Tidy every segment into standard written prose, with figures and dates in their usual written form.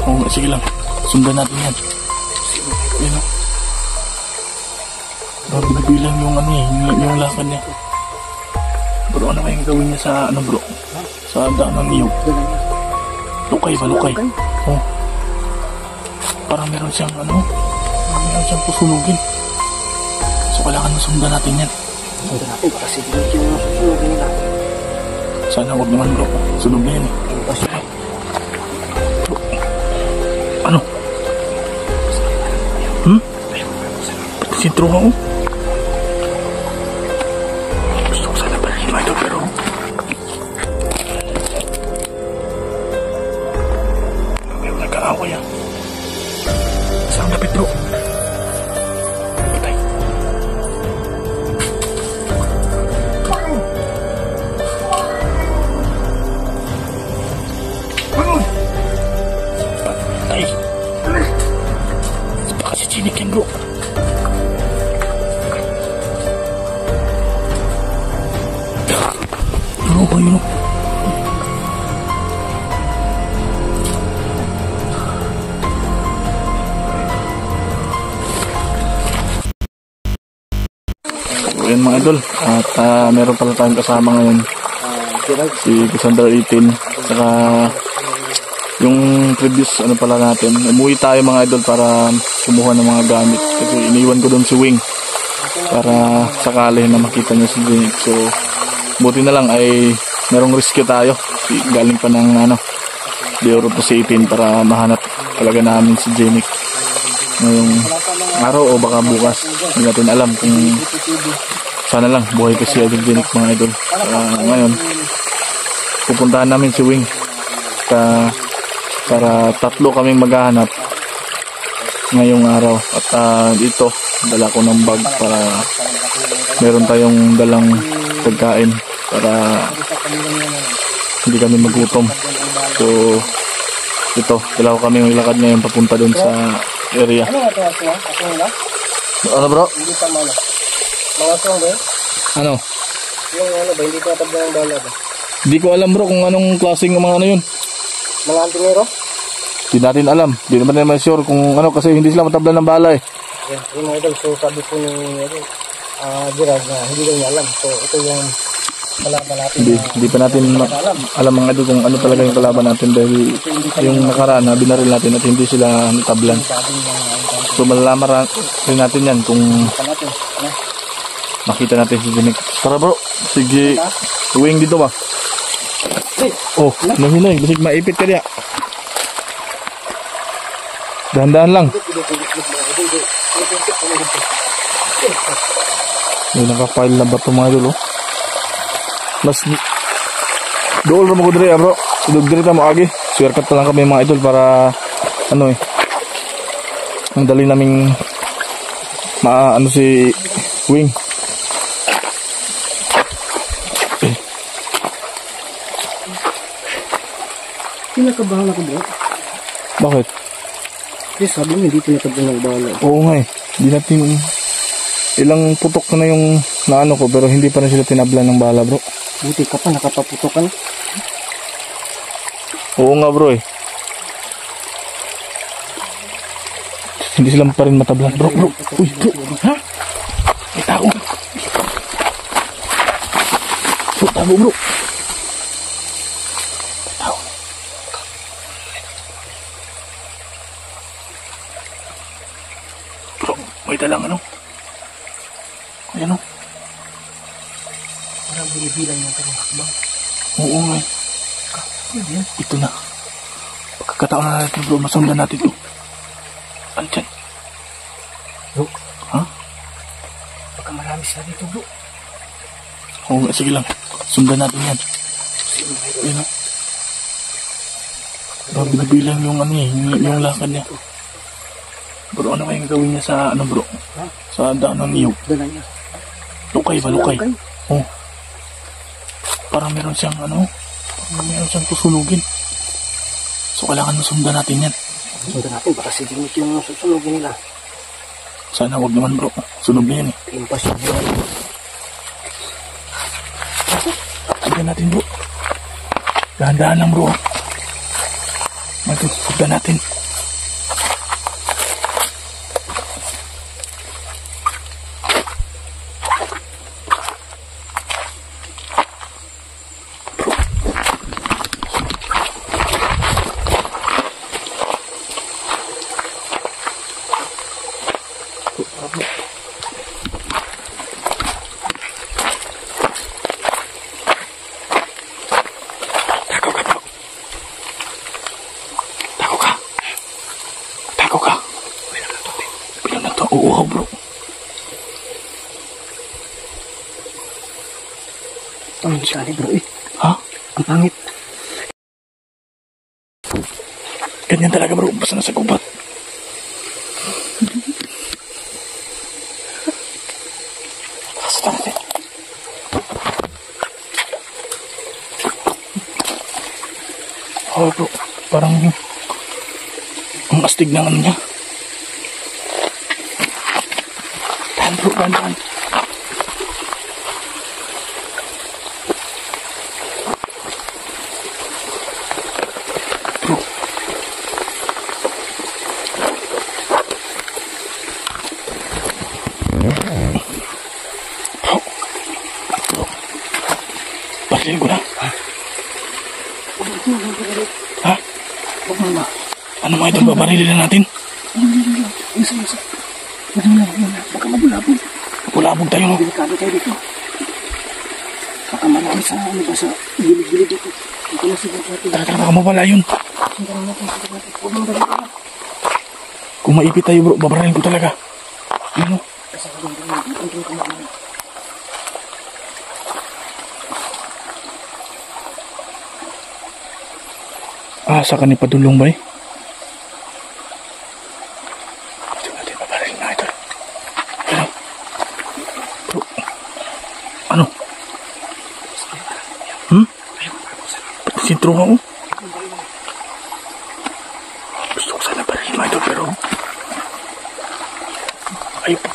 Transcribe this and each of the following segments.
Oo, sige lang. Sundan natin yan. Yan o. Grabe nabilang yung ano eh, yung lakad niya. Bro, ano kayang gawin niya sa ano bro? Sa daan ng niyog. Lukay ba, lukay? Oo. Parang meron siyang ano, meron siyang pusunugin. So kailangan masundan natin yan. Sundan natin, baka sigurot yung susunugin nila. Sana huwag naman bro, sunog na yan eh. Bro, ano? Ba't sintro ka oh? Gusto ko sana pala yung ito pero meron nagkaaway ah. Saan lapit bro? Patay. Patay. Baka si Chinik yan bro. Ano ba yun? Ayan mga idol, at meron pala tayong kasama ngayon si Cassandra 18 saka yung previous ano pala natin, umuwi tayo mga idol para kumuha ng mga gamit kasi iniwan ko doon si Wing para sakali na makita niya si Jenik. So buti na lang ay merong rescue tayo, galing pa ng ano Deoro to 18 para mahanap talaga namin si Jenik ngayong araw o baka bukas, hindi natin alam kung sana lang buhay pa si Idol Jenik mga idol. Ngayon pupuntahan namin si Wing para tatlo kaming maghahanap ngayong araw at dito dala ko ng bag para meron tayong dalang pagkain para hindi kami magutom. So ito, dala ko kaming lakad ngayon papunta dun sa area. Ano bro? Ano? Yung ano ba, hindi ko natabla ng bala ba? Hindi ko alam bro kung anong klaseng mga ano yun. Mga antinero? Hindi natin alam. Hindi naman sure kung ano kasi hindi sila matabla ng bala eh. Yung mga idol, so sabi po ni Gerard na hindi daw niya alam. So ito yung kalaban natin. Hindi pa natin alam mga idol kung ano talaga yung kalaban natin dahil yung nakaraan na binaril natin at hindi sila natablan. So malalaman rin natin yan kung makita natin si Jenik. Tara bro, sige, Wing dito ba? Oh, nahinay, basig maipit ka diya. Dahan-dahan lang. May nakapile na bato mga idol oh. Mas dool ra mo ko diri bro. Idog diri ta mo agi. Shortcut pa lang kami mga idol para ano eh. Ang dali naming ano si Wing. Pinakabahala ko bro. Bakit? Kasi sabi mo hindi tinatabla ng bala. Oo nga eh. Hindi natin ilang putok na yung naano ko pero hindi pa rin sila tinablan ng bala bro. Buti ka pa, nakapaputokan. Oo nga bro eh. Hindi sila pa rin matablan bro. Uy bro. Ha? May tao. Bro, tabo bro. May tao. Bro, may dalang ano? Ayan o. Parang binibilang yung kanyang hakbang. Oo nga eh. Ito na. Pagkakataon na natin bro, masundan natin ito. Ano dyan? Bro. Ha? Baka marami sila dito bro. Oo nga, sige lang. Sundan natin yan. Ayan o. Bro, binabilang yung ano eh, yung lakad niya. Bro, ano kayang gawin niya sa ano bro? Sa daan ng niyog. Dala niya. Lukay ba, lukay? Oo. Parang meron siyang ano, parang meron siyang pusunugin. So kailangan masundan natin yan. Sundan natin, baka si Jenik yung susunugin nila. Sana huwag naman bro, sunog na yan eh. Impas yung bro. Sundan natin bro. Dahan-dahan lang bro. Magpupugda natin. Oo, bro. Ang sali, bro, eh. Ha? Ang pangit. Ganyan talaga, bro. Basta nasa gubat. Basta natin. Oh, bro. Parang ang astig ng ano niya. Bro, bandan. Bro. Bro. Barilin ko na. Ha? Ano mga ito? Babarilin na natin? Isa. Baka mabulabog. Bulabog tayo, no? Delikado tayo dito. Baka marami sa ano ba sa gilid-gilid dito. Dito na siguro natin. Tara, baka mawala yun. Sundan natin. Huwag mong dali ka. Kung maipit tayo, bro, babarilin ko talaga. Ano? Kasi huwag mong kumain. Sa kanil padulong ba eh? Ito natin, babarilin na ito. Ano? Bro. Ano? Ba't sintro nga, oh? Gusto ko sana barilin na ito, pero ay pa.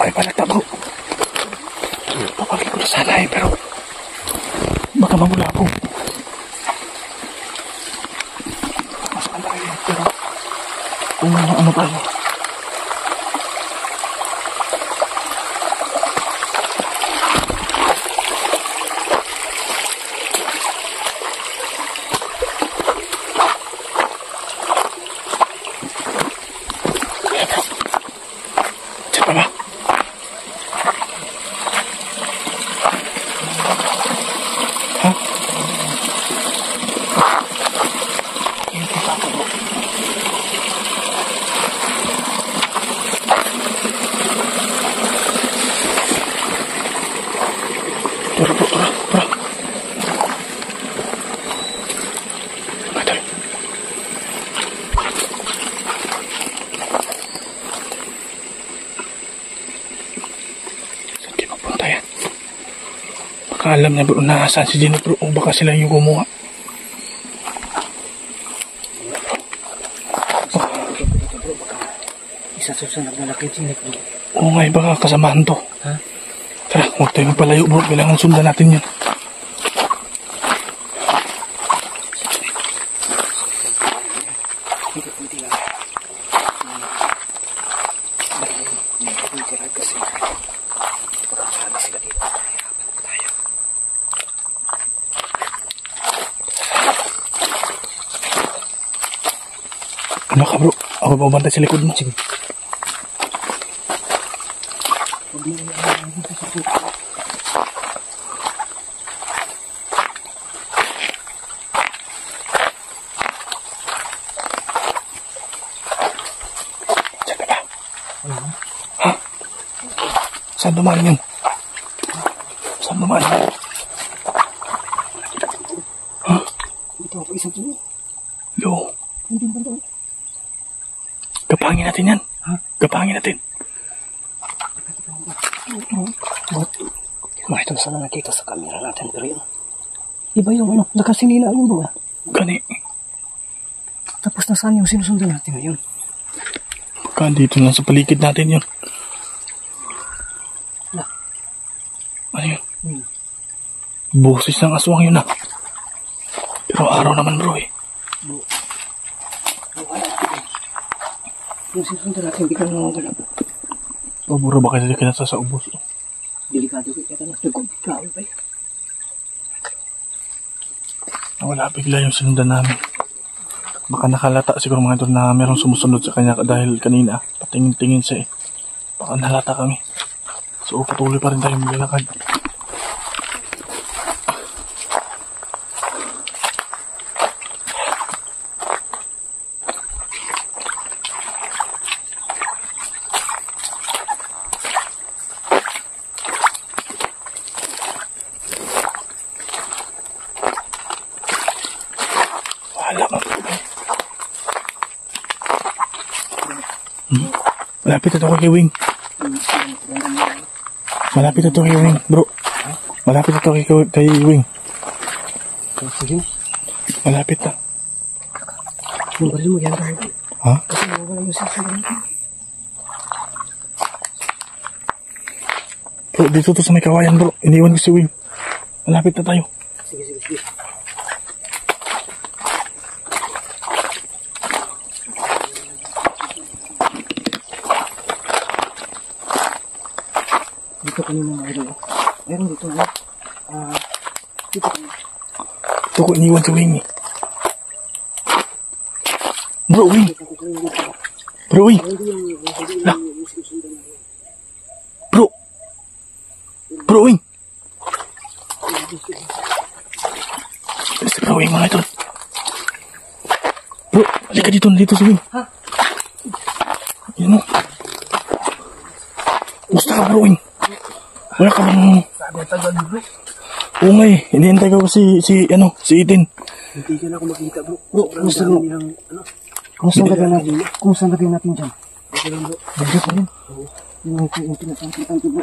Ay palata, bro. Papagin ko na sana eh, pero baka mamulabog. Mas malaki yun, pero kung ano tayo. Tara. Madal. Saan kayo magpunta yan? Baka alam niya bro na saan si Gino bro o baka sila yung kumuha. Isa susunod na laki chinik bro. Oo nga, baka kasamahan to. Ha? Tara, huwag tayo magpalayo bro. Kailangan sundan natin yun. Ano ka bro? Ako babantay sa likod mo. Sige. Diyan ka ba? Ha? Saan dumaan yun? Saan dumaan yun? Ha? Ito ako isang kilo. Lo. Hindi ba ito? Gapangin natin yan. Ha? Gapangin natin. Ito sana nakita sa camera natin pero yun. Iba yung ano, nakasinila yung buga. Gani. Tapos nasaan yung sinusundan natin ngayon? Baka dito lang sa paligid natin yun. Na. Ano yun? Boses ng aswang yun ah. Pero Araw-araw naman bro eh. Yung sisundan natin, hindi ka nawawala. Oh bro, baka hindi ka nasa sa ubos. Delikado ko kaya na tugod. Grabe ba? Wala bigla yung sinundan namin. Baka nakalata siguro mga idol na merong sumusunod sa kanya dahil kanina patingin-tingin siya eh. Baka nahalata kami. So patuloy pa rin tayong maglalakad. Wala man po. Malapit na to kay Wing. Malapit na to kay Wing, bro. Malapit na to kay Wing. Sige. Malapit na. Yung baril mo yan tayo. Ha? Kasi nawawala yung sisundan natin. Bro, dito to sa may kawayan bro. Iniwan ko si Wing. Malapit na tayo. Sige, sige, sige. Dito kanina mga idol. Meron dito ano? Dito kanina. Ito ko iniwan si Wing eh. Bro, Wing. Bro, Wing. Lah. Bro. Bro, Wing. Bro, Wing mga idol. Bro, halika dito si Wing. Ha? Yan o. Gusto ka bro, Wing? Wala ka bang... Sabi ang tagal bro. Oo nga eh. Hinihintay ko si Eden. Hindi ka na ako makita bro. Bro, kumusta mo? Kumusta ang gabi natin? Kumusta ang gabi natin dyan? Okay lang bro. Bagyo pa rin? Oo. Yung tinatangki bro.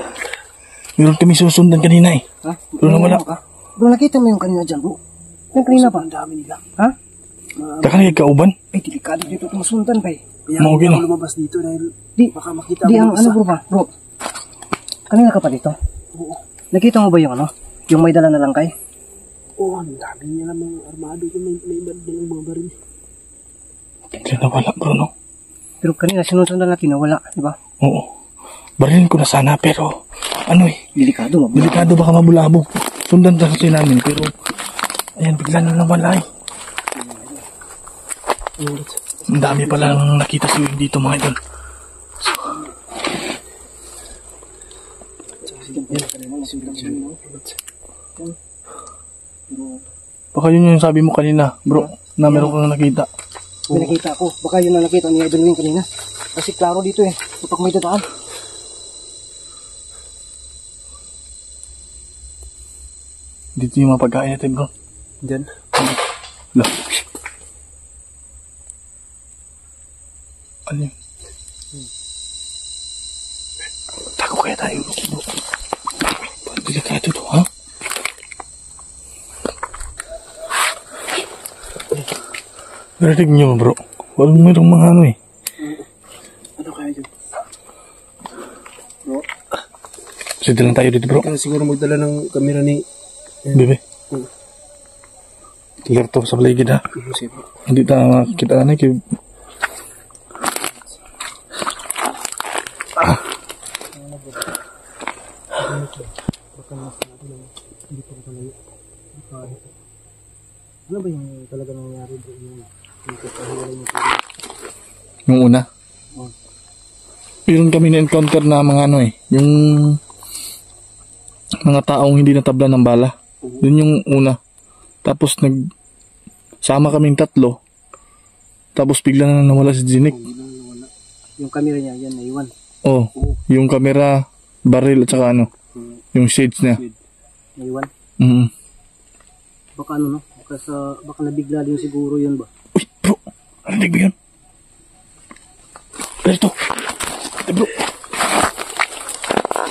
Meron kami susundan kanina eh. Ha? Pero nawala. Bro, nakita mo yung kanina dyan bro? Yung kanina pa? Ang dami nila. Ha? Taka na kauban? Ay, delikado dito itong sundan ba eh. Kaya Mga ako gino. lumabas dito dahil baka makita Di, mo ang ano bro ba? Bro, kanina ka pa dito? Oo. Nakita mo ba yung ano? Yung may dala na lang kay? Oo, ang dami niya ng mga armado ko. May dalang mga baril. Hindi nawala bro no? Pero kanina sinusundan natin na wala, di ba? Oo. Barilin ko na sana pero ano eh. Delikado mabula. Delikado baka mabulabog. Sundan kasi namin pero ayan bigla na nawala eh. Ang dami palang nakita si Wing dito mga idol. Baka yun yung sabi mo kanina bro na meron kang nakita. May nakita ako. Baka yun na nakita ni Idol Wing kanina. Kasi klaro dito eh. Kapag may dadaan. Dito yung mga pagkain natin bro. Diyan. Lah. Ano yun? Tago kaya tayo bro. Delikado to ha? Narinig nyo bro. Walang mayroong mga ano eh. Ano kaya yun? Bro? Sige lang tayo dito bro. Kaya siguro magdala ng kamera ni... Bebe. Clear to sa paligid ha. Sige bro. Hindi tayo makikita na kaya... Ano ba yung talaga nangyari bro? Yung una. Meron kami na-encounter na mga ano eh. Yung mga taong hindi natabla ng bala. Yun yung una. Tapos sama kaming tatlo. Tapos bigla na nawala si Jinik. Yung camera niya, yan, naiwan. Oh, yung camera, baril at saka ano. Yung shades niya. Naiwan. Mm. Baka ano no? Baka nabigla din siguro yun ba? Uy, bro! Narinig ba yun? Dito! Ito, bro!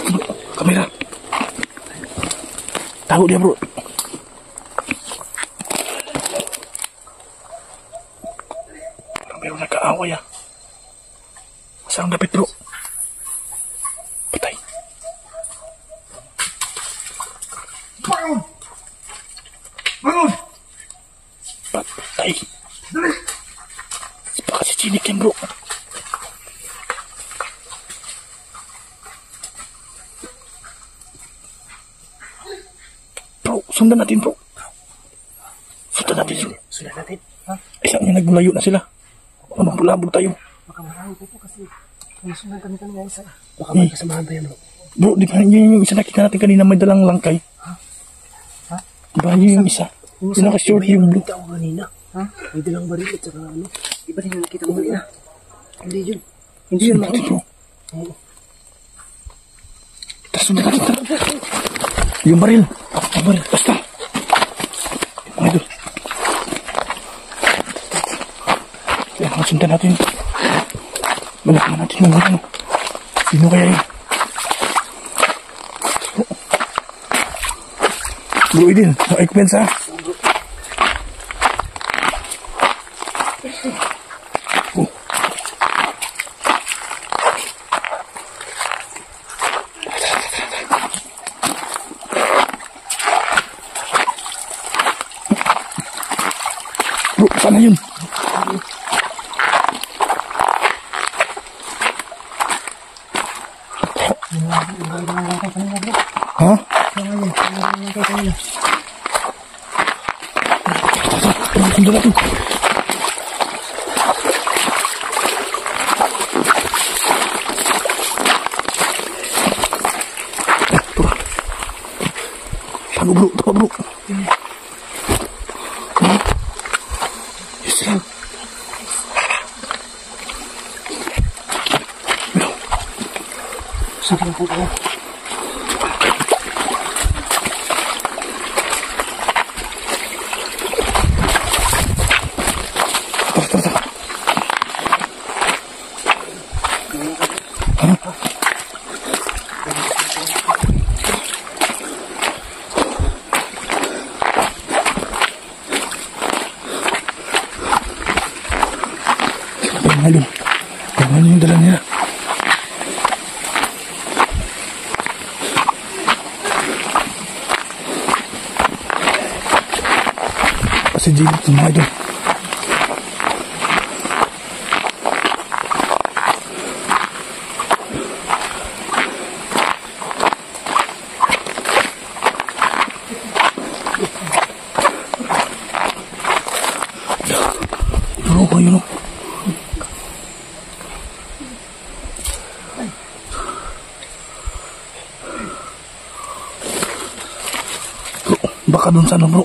Bro, kamera! Tago dia, bro! Parang meron nagkaaway, ah. Masarang dapit, bro. Patay. Bangun! Bangun! Chinik yan, bro. Bro, sundan natin, bro. Sundan natin yun. Sundan natin. Ha? Isang niya nagbulayo na sila. Baka magbulabog tayo. Baka marami po kasi sundan kami nga isa. Baka may kasamahan pa yan, bro. Bro, di ba yun yung isa nakita natin kanina may dalang langkay? Ha? Di ba yun yung isa? Yung naka-short yung blue. Nakita ko kanina. Ha? May dalang baril at saka ano. Iba din yung nakita ko kanina. Hindi yun. Hindi yun, Sundan natin, bro. Oo. Tara, sundan natin, tara. Yung baril. Yung baril, basta. Mga idol. Kailangan sundan natin. Malaman natin yung ano. Sino kaya yun? Bro Idin, na-equipment ha? Oh. Bro, sana yun? Ha? Sundan natin. Tago bro, tago bro. Yes lang. Bro. Sabi ko po. Aduh, gimana yung dala nila? Kasi jilid yung mga idol. Bro, ayun o. Baka doon sa ano bro,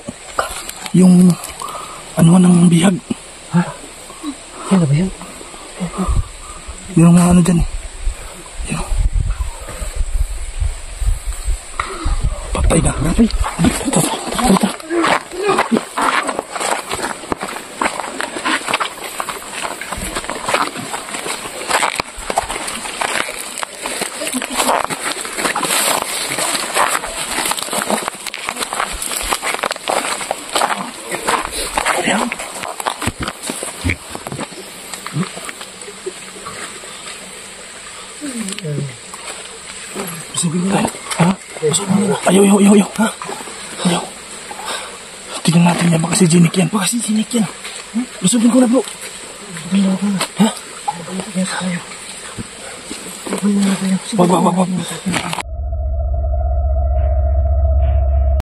yung ano ng bihag. Ha? Yan ba yun? Yung mga ano dyan eh. Yun. Patay na. Patay. Patay. Ayan. Pasugin tayo. Ha? Pasugin mo na. Ayaw. Ha? Ayaw. Tingnan natin yan. Baka si Jinik yan. Baka si Jinik yan. Pasugin ko na bro. Pasugin ko na. Ha? Pasugin ko na tayo. Wag.